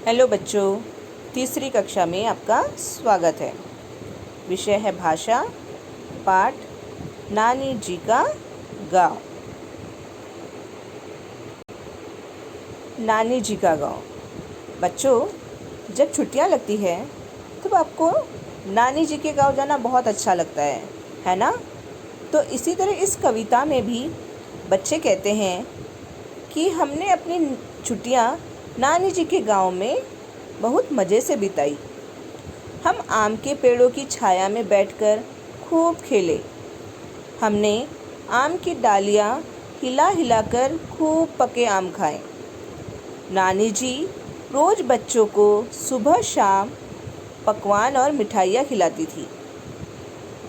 Hello बच्चों, तीसरी कक्षा में आपका स्वागत है। विषय है भाषा, पाठ नानी जी का गाँव। नानी जी का गाँव। बच्चों, जब छुट्टियां लगती है तब आपको नानी जी के गाँव जाना बहुत अच्छा लगता है ना? तो इसी तरह इस कविता में भी बच्चे कहते हैं कि हमने अपनी छुट्टियां नानी जी के गाँव में बहुत मज़े से बिताई। हम आम के पेड़ों की छाया में बैठकर खूब खेले। हमने आम की डालियाँ हिला हिलाकर खूब पके आम खाए। नानी जी रोज़ बच्चों को सुबह शाम पकवान और मिठाइयाँ खिलाती थी।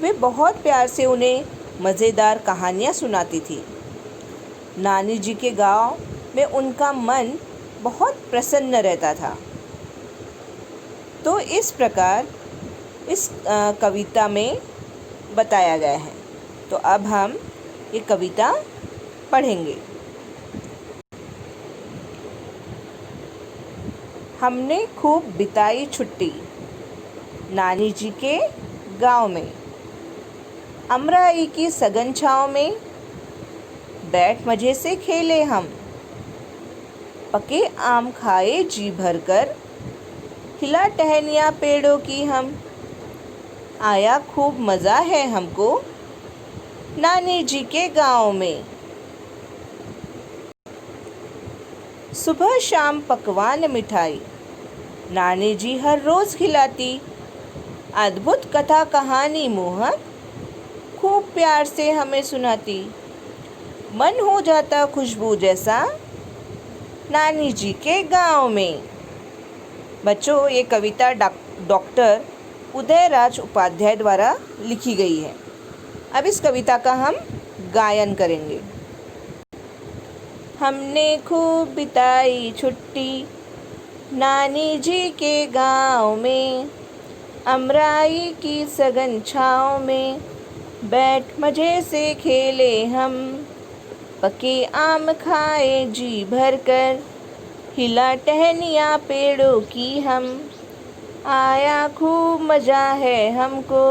वे बहुत प्यार से उन्हें मज़ेदार कहानियाँ सुनाती थी। नानी जी के गाँव में उनका मन बहुत प्रसन्न रहता था। तो इस प्रकार इस कविता में बताया गया है। तो अब हम ये कविता पढ़ेंगे। हमने खूब बिताई छुट्टी नानी जी के गांव में। अमराई की सघन छाँव में बैठ मज़े से खेले हम। पके आम खाए जी भरकर, हिला टहनियाँ पेड़ों की हम। आया खूब मज़ा है हमको नानी जी के गांव में। सुबह शाम पकवान मिठाई नानी जी हर रोज़ खिलाती। अद्भुत कथा कहानी मोहक खूब प्यार से हमें सुनाती। मन हो जाता खुशबू जैसा नानी जी के गांव में। बच्चों, ये कविता डॉक्टर उदयराज उपाध्याय द्वारा लिखी गई है। अब इस कविता का हम गायन करेंगे। हमने खूब बिताई छुट्टी नानी जी के गांव में। अमराई की सघन छाँव में बैठ मज़े से खेले हम। पके आम खाए जी भरकर, हिला टहनियाँ पेड़ों की हम। आया खूब मज़ा है हमको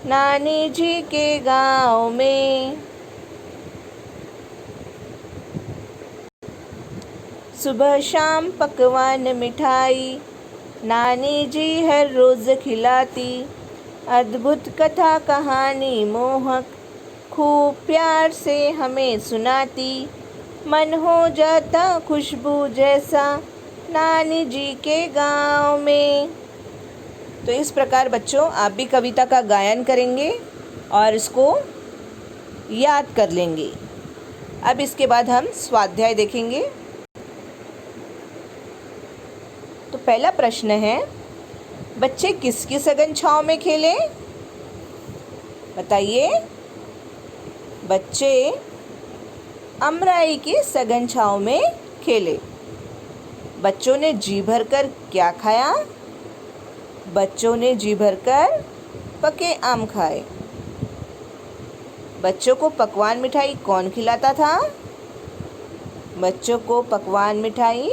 नानी जी के गांव में। सुबह शाम पकवान मिठाई नानी जी हर रोज़ खिलाती। अद्भुत कथा कहानी मोहक खूब प्यार से हमें सुनाती। मन हो जाता खुशबू जैसा नानी जी के गांव में। तो इस प्रकार बच्चों, आप भी कविता का गायन करेंगे और इसको याद कर लेंगे। अब इसके बाद हम स्वाध्याय देखेंगे। तो पहला प्रश्न है, बच्चे किसकी सघन छाँव में खेले? बताइए। बच्चे अमराई की सघन छाँव में खेले। बच्चों ने जी भरकर क्या खाया? बच्चों ने जी भरकर पके आम खाए। बच्चों को पकवान मिठाई कौन खिलाता था? बच्चों को पकवान मिठाई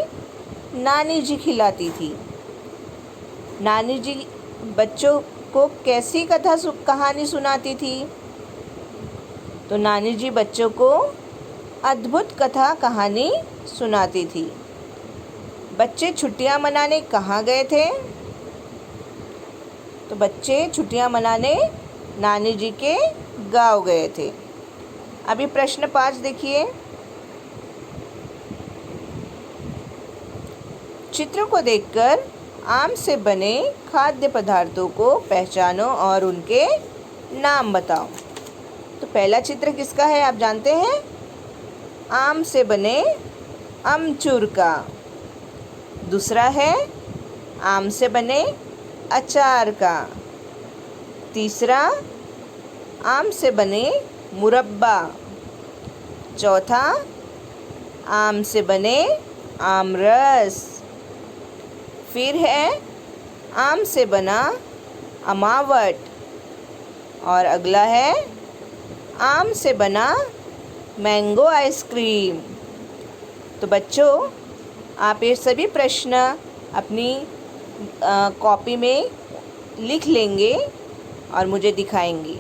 नानी जी खिलाती थी। नानी जी बच्चों को कैसी कहानी सुनाती थी? तो नानी जी बच्चों को अद्भुत कथा कहानी सुनाती थी। बच्चे छुट्टियां मनाने कहाँ गए थे? तो बच्चे छुट्टियां मनाने नानी जी के गांव गए थे। अभी प्रश्न 5 देखिए। चित्र को देखकर आम से बने खाद्य पदार्थों को पहचानो और उनके नाम बताओ। तो पहला चित्र किसका है, आप जानते हैं? आम से बने अमचूर का। दूसरा है आम से बने अचार का। तीसरा आम से बने मुरब्बा। चौथा आम से बने आमरस। फिर है आम से बना अमावट। और अगला है आम से बना मैंगो आइसक्रीम। तो बच्चों, आप ये सभी प्रश्न अपनी कॉपी में लिख लेंगे और मुझे दिखाएंगी।